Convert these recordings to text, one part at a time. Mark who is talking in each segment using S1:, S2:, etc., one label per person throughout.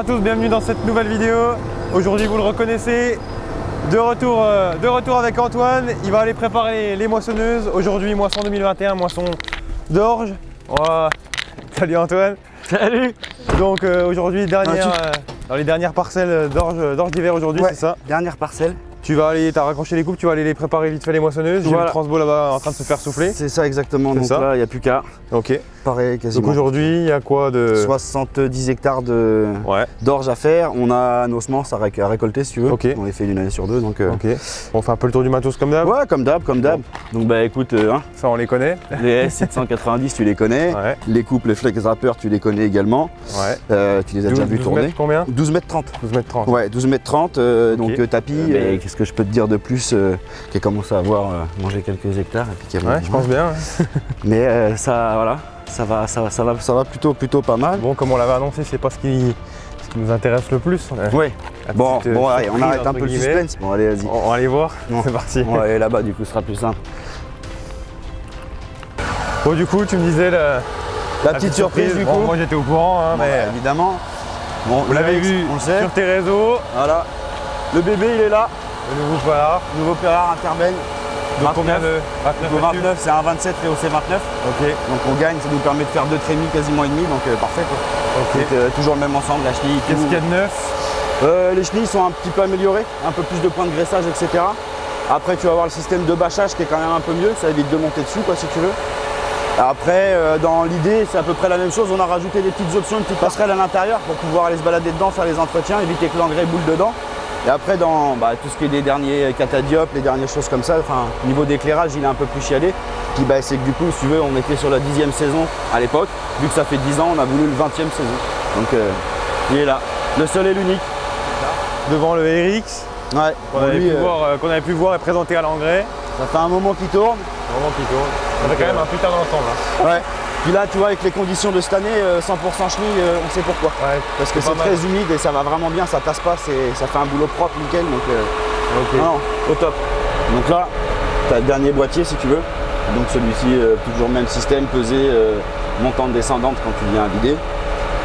S1: Bonjour à tous, bienvenue dans cette nouvelle vidéo. Aujourd'hui, vous le reconnaissez, de retour avec Antoine. Il va aller préparer les moissonneuses. Aujourd'hui, moisson 2021, moisson d'orge. Oh, salut Antoine.
S2: Salut.
S1: Donc aujourd'hui, dans les dernières parcelles d'orge d'hiver aujourd'hui,
S2: ouais,
S1: c'est ça?
S2: Dernière parcelle.
S1: Tu vas aller, t'as raccroché les coupes, tu vas aller les préparer vite fait les moissonneuses. J'ai
S2: Voilà.
S1: le transbo là-bas en train de se faire souffler.
S2: C'est ça exactement, donc
S1: ça.
S2: là il n'y a plus qu'à.
S1: Ok.
S2: Pareil quasiment.
S1: Donc aujourd'hui, il y a quoi de...
S2: 70 hectares
S1: Ouais.
S2: d'orge à faire. On a un ossemence à récolter si tu veux.
S1: Ok.
S2: On les fait d'une année sur deux donc.
S1: Ok. On fait un peu le tour du matos comme d'hab.
S2: Ouais, comme d'hab. Donc bah écoute,
S1: Ça on les connaît.
S2: les S790 tu les connais.
S1: Ouais.
S2: Les coupes, les flex wrappers tu les connais également.
S1: Ouais.
S2: Tu les as déjà vu
S1: 12
S2: tourner.
S1: mètres combien?
S2: 12 mètres 30.
S1: 12 mètres 30.
S2: Ouais, 12 mètres 30, donc tapis.
S1: Mais-
S2: Qu'est-ce que je peux te dire de plus qui a commencé à avoir mangé quelques hectares et puis qui a
S1: Ouais, je pense bien.
S2: Mais ça, voilà, ça va plutôt pas mal.
S1: Bon, comme on l'avait annoncé, c'est pas ce qui nous intéresse le plus.
S2: Ouais.
S1: La
S2: Bon,
S1: petite,
S2: allez, on
S1: surprise,
S2: arrête un
S1: entre
S2: peu le
S1: guillemets.
S2: suspense. Bon, allez, vas-y.
S1: On va aller voir.
S2: Non.
S1: C'est parti.
S2: On va aller là-bas, du coup, ce sera plus simple.
S1: Bon, du coup, tu me disais la
S2: petite surprise, du
S1: Bon,
S2: coup.
S1: moi j'étais au courant, hein,
S2: Bon,
S1: mais
S2: bah, évidemment. Bon,
S1: vous l'avez vu
S2: on le sait.
S1: sur tes réseaux.
S2: Voilà. Le bébé, il est là.
S1: Le nouveau Polar.
S2: Nouveau Perard Interbel.
S1: Donc combien de 29
S2: Le 29, c'est un 27 ROC 29.
S1: Ok.
S2: Donc on gagne, ça nous permet de faire 2 trémies quasiment et demi, donc parfait quoi.
S1: Ok.
S2: Donc, toujours le même ensemble, la chenille.
S1: Qu'est-ce
S2: tout.
S1: qu'il y a de neuf?
S2: Les chenilles sont un petit peu améliorées, un peu plus de points de graissage, etc. Après, tu vas avoir le système de bâchage qui est quand même un peu mieux, ça évite de monter dessus, quoi, si tu veux. Après, dans l'idée, c'est à peu près la même chose. On a rajouté des petites options, une petite passerelle à l'intérieur pour pouvoir aller se balader dedans, faire les entretiens, éviter que l'engrais boule dedans. Et après, dans tout ce qui est des derniers catadiopes, les dernières choses comme ça, enfin, niveau d'éclairage, il est un peu plus chialé. Puis c'est que du coup, si tu veux, on était sur la 10e saison à l'époque. Vu que ça fait 10 ans, on a voulu le 20e saison. Donc, il est là. Le seul et l'unique.
S1: Devant le RX
S2: Ouais,
S1: qu'on avait pu voir et présenter à l'engrais.
S2: ça fait un moment qu'il tourne.
S1: Vraiment qui tourne. Ça fait quand même un putain d'ensemble. Hein.
S2: Ouais. Puis là, tu vois, avec les conditions de cette année, 100% chenille, on sait pourquoi.
S1: Ouais.
S2: Parce que c'est
S1: pas
S2: très
S1: mal.
S2: humide et ça va vraiment bien, ça tasse pas, ça fait un boulot propre, nickel. Donc, non, au top. Donc là, tu as le dernier boîtier si tu veux. Donc celui-ci, toujours le même système, pesée, montante, descendante quand tu viens à vider.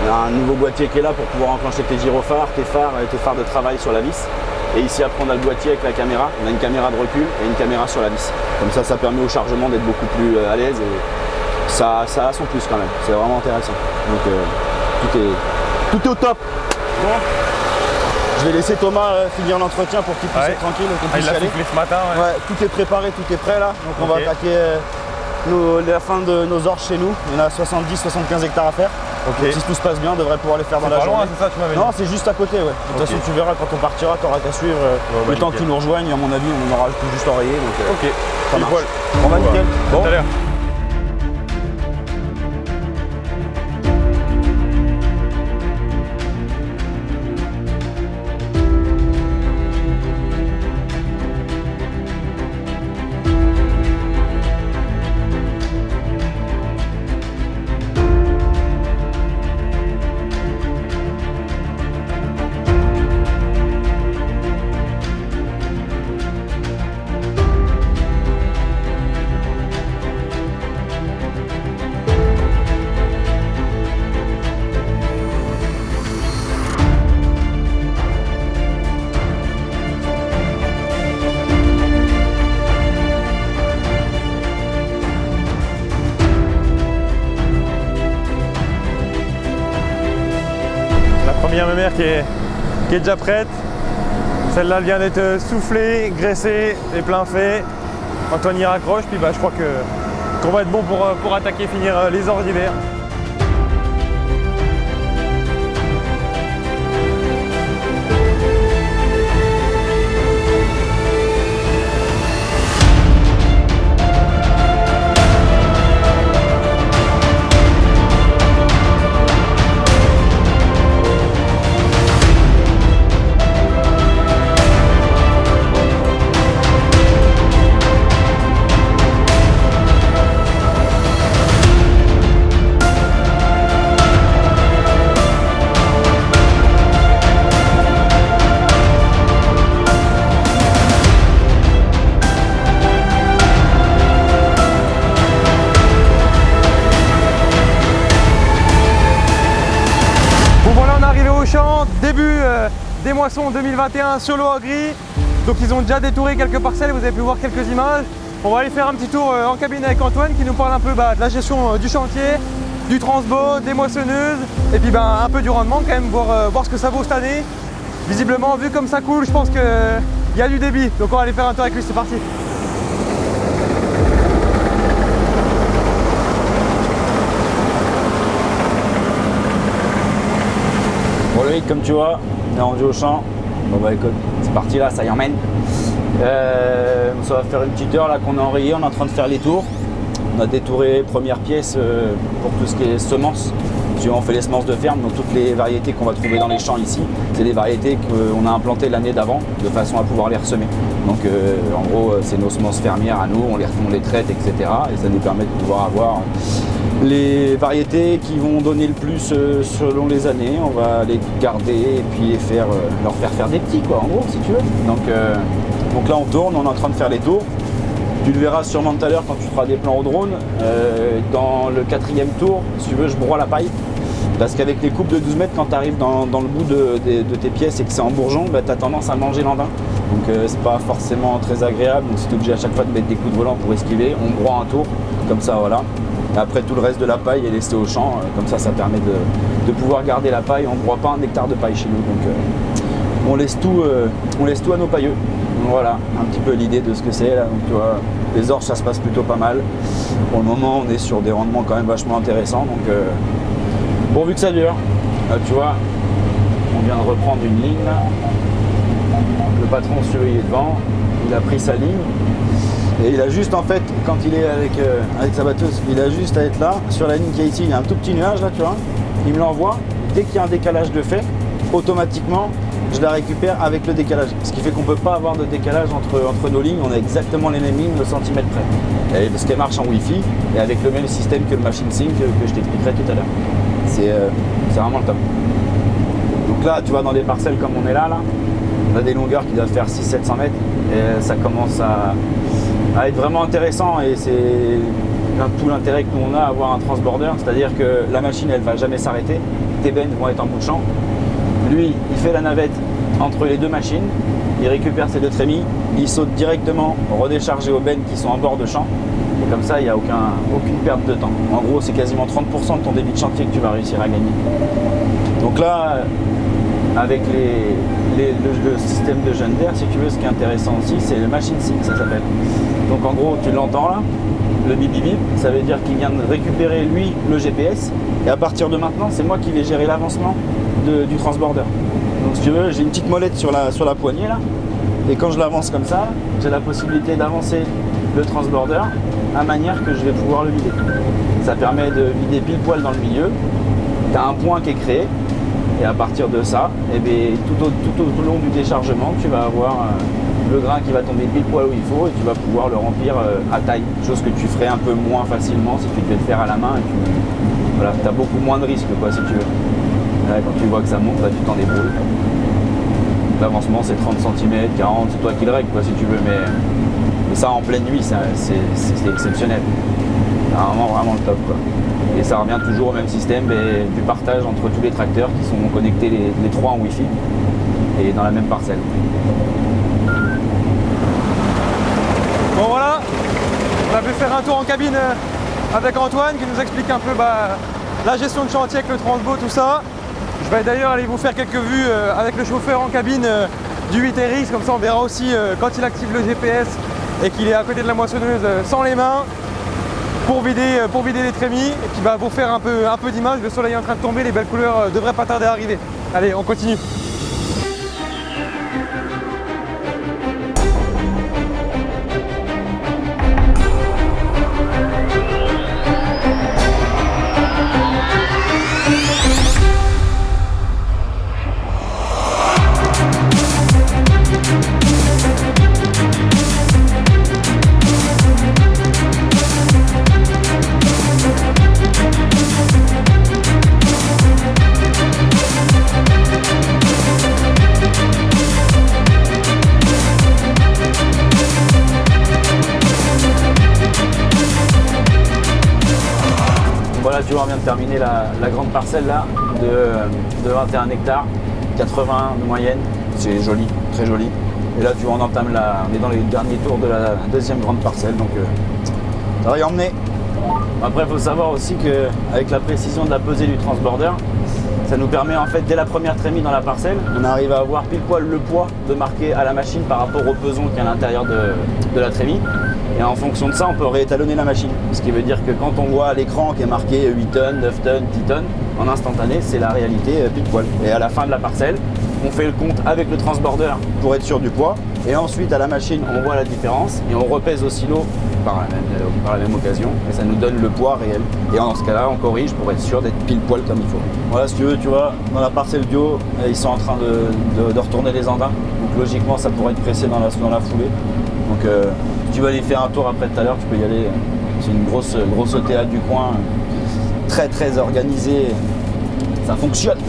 S2: Il y a un nouveau boîtier qui est là pour pouvoir enclencher tes gyrophares, tes phares de travail sur la vis. Et ici, après, on a le boîtier avec la caméra. On a une caméra de recul et une caméra sur la vis. Comme ça permet au chargement d'être beaucoup plus à l'aise. Et ça a son plus quand même. C'est vraiment intéressant. Donc, tout est au top. Bon. Je vais laisser Thomas finir l'entretien pour qu'il puisse être tranquille. Donc on
S1: Il
S2: puisse
S1: l'a
S2: y aller.
S1: soufflé ce matin. Ouais.
S2: Ouais, tout est préparé, tout est prêt là. Donc on va
S1: Ok.
S2: attaquer la fin de nos orges chez nous. Il y en a 70-75 hectares à faire.
S1: Ok.
S2: Si tout se passe bien, on devrait pouvoir les faire dans la
S1: Pas loin,
S2: journée.
S1: c'est ça, tu m'avais dit.
S2: Non, c'est juste à côté, ouais. De toute façon, tu verras quand on partira, tu auras qu'à suivre. Le temps
S1: nickel.
S2: qu'ils nous rejoignent, à mon avis, on aura tout juste enrayé. Donc,
S1: Ok.
S2: ça
S1: Pile
S2: marche.
S1: poil.
S2: On va nickel.
S1: Bon. Tout à l'heure. La première mémère qui est déjà prête. Celle-là elle vient d'être soufflée, graissée et plein fait. Antoine y raccroche, puis je crois qu'on va être bon pour attaquer, finir les orges d'hiver. des moissons 2021 sur l'eau gris. Donc ils ont déjà détouré quelques parcelles, vous avez pu voir quelques images. On va aller faire un petit tour en cabine avec Antoine qui nous parle un peu de la gestion du chantier, du transbo, des moissonneuses et puis un peu du rendement quand même, voir ce que ça vaut cette année. Visiblement, vu comme ça coule, je pense qu'il y a du débit. Donc on va aller faire un tour avec lui, c'est parti.
S2: Bon Loïc, comme tu vois, on est rendu au champ. Bon bah écoute, c'est parti là, ça y emmène. Ça va faire une petite heure là qu'on est enrayé, on est en train de faire les tours. On a détouré première pièce pour tout ce qui est semences. On fait les semences de ferme, donc toutes les variétés qu'on va trouver dans les champs ici, c'est des variétés qu'on a implantées l'année d'avant de façon à pouvoir les ressemer. Donc en gros, c'est nos semences fermières à nous, on les traite, etc. Et ça nous permet de pouvoir avoir les variétés qui vont donner le plus selon les années. On va les garder et puis leur faire des petits, quoi, en gros, si tu veux. Donc là, on tourne, on est en train de faire les tours. Tu le verras sûrement tout à l'heure quand tu feras des plans au drone. Dans le 4e tour, si tu veux, je broie la paille. Parce qu'avec les coupes de 12 mètres, quand tu arrives dans le bout de tes pièces et que c'est en bourgeon, tu as tendance à manger l'andin. Donc c'est pas forcément très agréable. Donc si tu es obligé à chaque fois de mettre des coups de volant pour esquiver, on broie un tour, comme ça voilà. Et après tout le reste de la paille est laissé au champ. Comme ça permet de pouvoir garder la paille. On ne broie pas un hectare de paille chez nous. Donc on laisse tout à nos pailleux. Voilà, un petit peu l'idée de ce que c'est là. Donc tu vois, les orges ça se passe plutôt pas mal. Pour le moment on est sur des rendements quand même vachement intéressants. Donc pourvu que ça dure. Là, tu vois, on vient de reprendre une ligne là. Le patron il est devant, il a pris sa ligne. Et il a juste en fait, quand il est avec sa batteuse, il a juste à être là, sur la ligne qui est ici, il y a un tout petit nuage là, tu vois. Il me l'envoie, dès qu'il y a un décalage de fait, automatiquement je la récupère avec le décalage. Ce qui fait qu'on ne peut pas avoir de décalage entre nos lignes, on a exactement les mêmes lignes de centimètre près. Et parce qu'elle marche en Wi-Fi et avec le même système que le Machine Sync que je t'expliquerai tout à l'heure. C'est vraiment le top. Donc là, tu vois, dans des parcelles comme on est là, on a des longueurs qui doivent faire 600-700 mètres et ça commence à être vraiment intéressant et c'est tout l'intérêt que nous on a à avoir un transborder, c'est-à-dire que la machine elle va jamais s'arrêter, tes bennes vont être en bout de champ. Lui, il fait la navette entre les deux machines, il récupère ses deux trémies, il saute directement redécharger aux bennes qui sont en bord de champ. Et comme ça, il n'y a aucune perte de temps. En gros, c'est quasiment 30% de ton débit de chantier que tu vas réussir à gagner. Donc là, avec le système de jeune d'air, si tu veux, ce qui est intéressant aussi, c'est le Machine Sync, ça s'appelle. Donc en gros, tu l'entends là, le bip bip bip, ça veut dire qu'il vient de récupérer lui le GPS. Et à partir de maintenant, c'est moi qui vais gérer l'avancement du transborder. Donc si tu veux, j'ai une petite molette sur la poignée là, et quand je l'avance comme ça, j'ai la possibilité d'avancer le transborder à manière que je vais pouvoir le vider. Ça permet de vider pile poil dans le milieu, tu as un point qui est créé, et à partir de ça, eh bien, tout au long du déchargement, tu vas avoir le grain qui va tomber pile poil où il faut, et tu vas pouvoir le remplir à taille, chose que tu ferais un peu moins facilement si tu devais le faire à la main, et voilà, tu as beaucoup moins de risques quoi, si tu veux. Là, quand tu vois que ça monte, là, tu t'en débrouilles. L'avancement c'est 30 cm, 40, c'est toi qui le règles quoi, si tu veux, mais ça en pleine nuit, c'est exceptionnel. Vraiment le top quoi. Et ça revient toujours au même système du partage entre tous les tracteurs qui sont connectés les trois en Wi-Fi et dans la même parcelle.
S1: Bon voilà, on a pu faire un tour en cabine avec Antoine qui nous explique un peu la gestion de chantier avec le transbo, tout ça. Je vais d'ailleurs aller vous faire quelques vues avec le chauffeur en cabine du 8RX, comme ça on verra aussi quand il active le GPS et qu'il est à côté de la moissonneuse sans les mains pour vider les trémies et puis vous faire un peu d'image. Le soleil est en train de tomber, les belles couleurs devraient pas tarder à arriver. Allez, on continue.
S2: Voilà, tu vois, on vient de terminer la grande parcelle là de 21 hectares. 80 de moyenne, c'est joli, très joli. Et là tu vois, on est dans les derniers tours de la deuxième grande parcelle, donc ça va y emmener. Après il faut savoir aussi qu'avec la précision de la pesée du transborder, ça nous permet en fait dès la première trémie dans la parcelle, on arrive à avoir pile poil le poids de marquer à la machine par rapport au peson qui est à l'intérieur de la trémie. Et en fonction de ça, on peut réétalonner la machine. Ce qui veut dire que quand on voit à l'écran qui est marqué 8 tonnes, 9 tonnes, 10 tonnes, en instantané, c'est la réalité pile poil. Et à la fin de la parcelle, on fait le compte avec le transborder pour être sûr du poids. Et ensuite, à la machine, on voit la différence et on repèse au silo par la même occasion. Et ça nous donne le poids réel. Et dans ce cas-là, on corrige pour être sûr d'être pile poil comme il faut. Voilà, si tu veux, tu vois, dans la parcelle du haut, ils sont en train de retourner les engins. Donc logiquement, ça pourrait être pressé dans la foulée. Donc tu vas aller faire un tour après tout à l'heure, tu peux y aller. C'est une grosse théâtre du coin, très organisée. Ça fonctionne.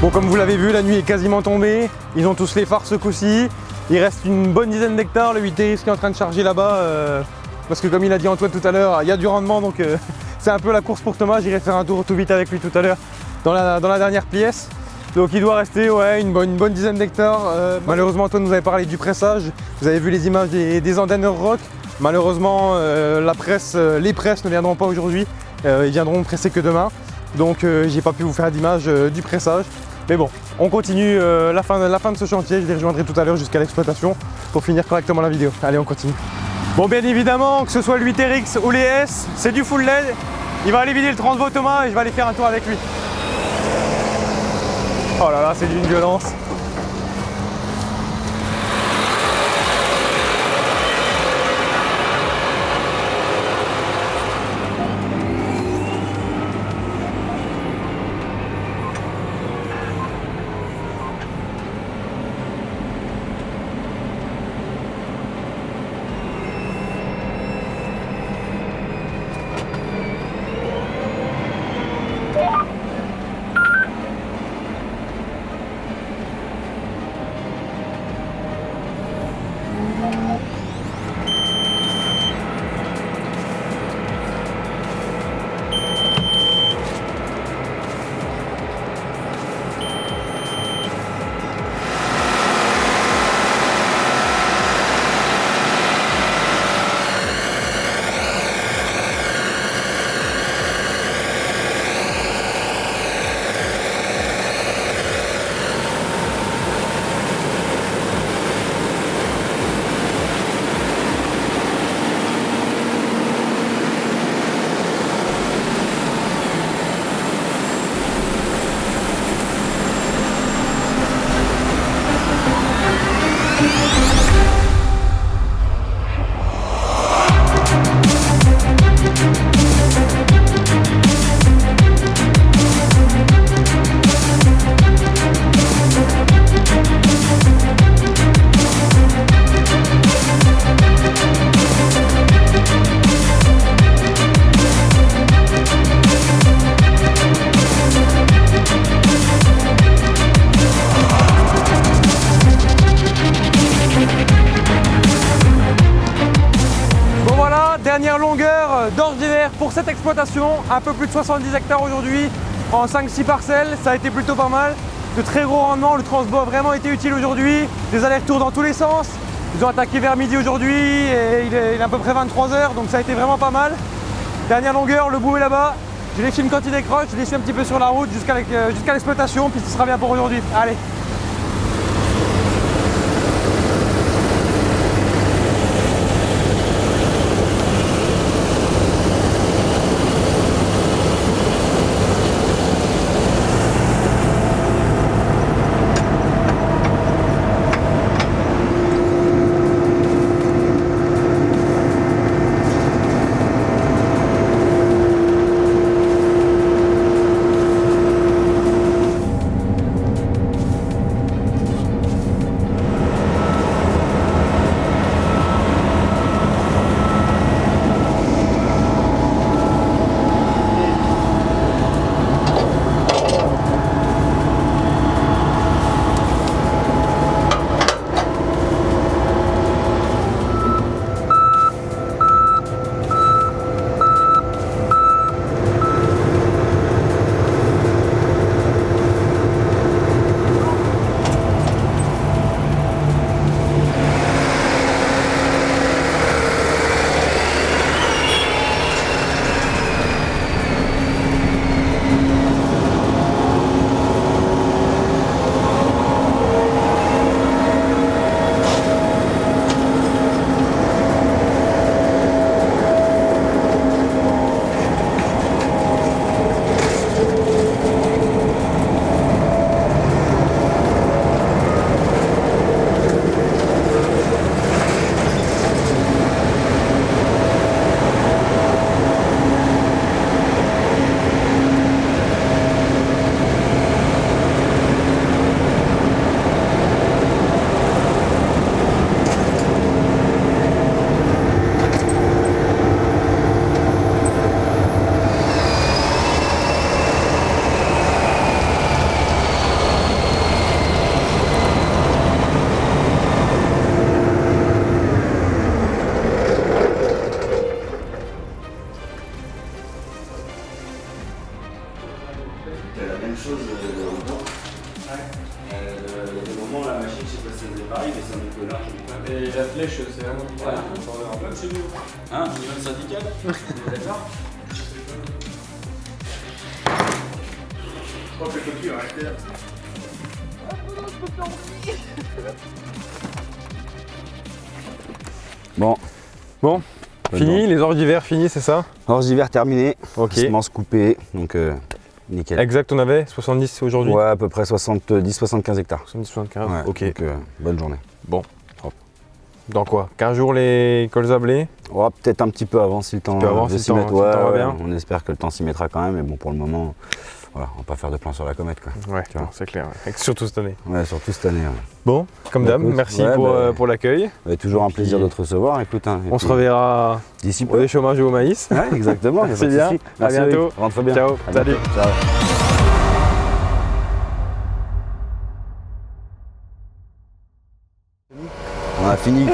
S1: Bon, comme vous l'avez vu, la nuit est quasiment tombée. Ils ont tous les phares ce coup-ci. Il reste une bonne dizaine d'hectares. Le 8TX qui est en train de charger là-bas. Parce que comme il a dit Antoine tout à l'heure, il y a du rendement. Donc c'est un peu la course pour Thomas. J'irai faire un tour tout vite avec lui tout à l'heure dans la dernière pièce. Donc il doit rester une bonne dizaine d'hectares. Malheureusement, Antoine nous avait parlé du pressage. Vous avez vu les images des antennes rock. Malheureusement, les presses ne viendront pas aujourd'hui. Ils viendront presser que demain. Donc j'ai pas pu vous faire d'image du pressage. Mais bon, on continue la fin de ce chantier. Je les rejoindrai tout à l'heure jusqu'à l'exploitation pour finir correctement la vidéo. Allez, on continue. Bon, bien évidemment, que ce soit le 8RX ou les S, c'est du full LED. Il va aller vider le 30 V Thomas et je vais aller faire un tour avec lui. Oh là là, c'est d'une violence. Dernière longueur d'orge d'hiver pour cette exploitation, un peu plus de 70 hectares aujourd'hui, en 5-6 parcelles, ça a été plutôt pas mal. De très gros rendements, le transbo a vraiment été utile aujourd'hui, des allers-retours dans tous les sens. Ils ont attaqué vers midi aujourd'hui et il est à peu près 23 h, donc ça a été vraiment pas mal. Dernière longueur, le bout est là-bas. Je les filme quand ils décrochent, je les suis un petit peu sur la route jusqu'à l'exploitation, puis ce sera bien pour aujourd'hui. Allez.
S2: C'est la même chose en temps. Le moment, la machine, je sais pas si c'est pareil, mais c'est un peu large.
S3: Et la flèche, c'est vraiment différent. On en plein chez nous.
S2: Hein, niveau syndical. D'accord.
S3: Je crois que le coquille va rester là.
S2: Bon.
S1: Bon, fini, les orges d'hiver finis, c'est ça?
S2: Orge d'hiver terminé.
S1: Ok.
S2: Semence coupée, donc nickel.
S1: Exact, on avait 70 aujourd'hui?
S2: Ouais, à peu près 70-75 hectares.
S1: 70-75,
S2: Ouais,
S1: ok.
S2: Donc, bonne journée.
S1: Bon.
S2: Hop.
S1: Dans quoi? 15 jours les colzas blés?
S2: Oh, peut-être un petit peu avant si le temps
S1: peu avant,
S2: veut
S1: si
S2: s'y
S1: le
S2: mettre.
S1: temps va bien.
S2: On espère que le temps s'y mettra quand même, mais bon, pour le moment, voilà, on va pas faire de plan sur la comète, quoi.
S1: Ouais,
S2: Tu vois.
S1: c'est clair. Ouais. Surtout cette année.
S2: Ouais, surtout cette année. Ouais.
S1: Bon, comme d'hab,
S2: Écoute,
S1: merci
S2: ouais,
S1: pour l'accueil.
S2: Ouais, toujours un plaisir de te recevoir. Écoute, hein, et
S1: On
S2: puis,
S1: se reverra
S2: d'ici
S1: au
S2: peu.
S1: chômage et au maïs.
S2: Ouais, exactement.
S1: Merci bien. À bientôt.
S2: Rentre bien.
S1: Ciao.
S2: À
S1: Salut.
S2: bientôt. Ciao. On a fini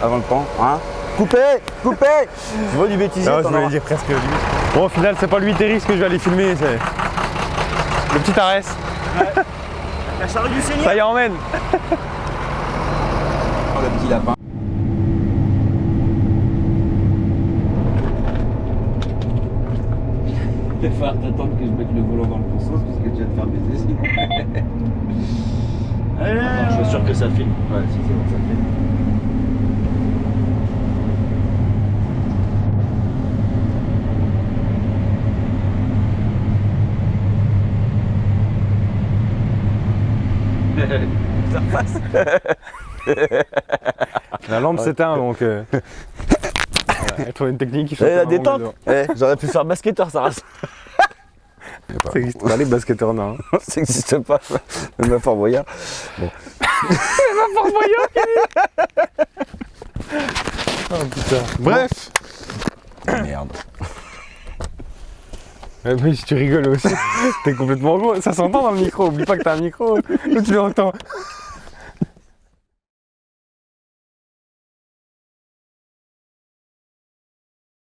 S2: avant le temps, hein? Coupé! Coupé! Tu vois du bêtisier?
S1: Non, je
S2: t'en
S1: voulais
S2: auras.
S1: dire presque lui. Bon, au final, c'est pas le 8TRX que je vais aller filmer, c'est le petit Arès.
S2: La charrue du Seigneur!
S1: Ça y emmène.
S2: Le petit lapin. Il va falloir t'attendre que je mette le volant dans le bon sens parce que tu vas te faire baiser sinon. Je suis sûr que ça filme. Ouais, si c'est bon, ça filme. Ça passe.
S1: La lampe s'éteint, donc voilà, il faut une technique qui
S2: La détente. J'aurais pu faire basketteur, ça rase.
S1: Ça n'existe pas les basketteurs, non.
S2: Ça n'existe pas. Même à Fort Boyard. Bon.
S1: Oh putain. Bref.
S2: Merde.
S1: Oui, si tu rigoles aussi, t'es complètement gros. Ça s'entend dans le micro, oublie pas que t'as un micro. Là, tu l'entends.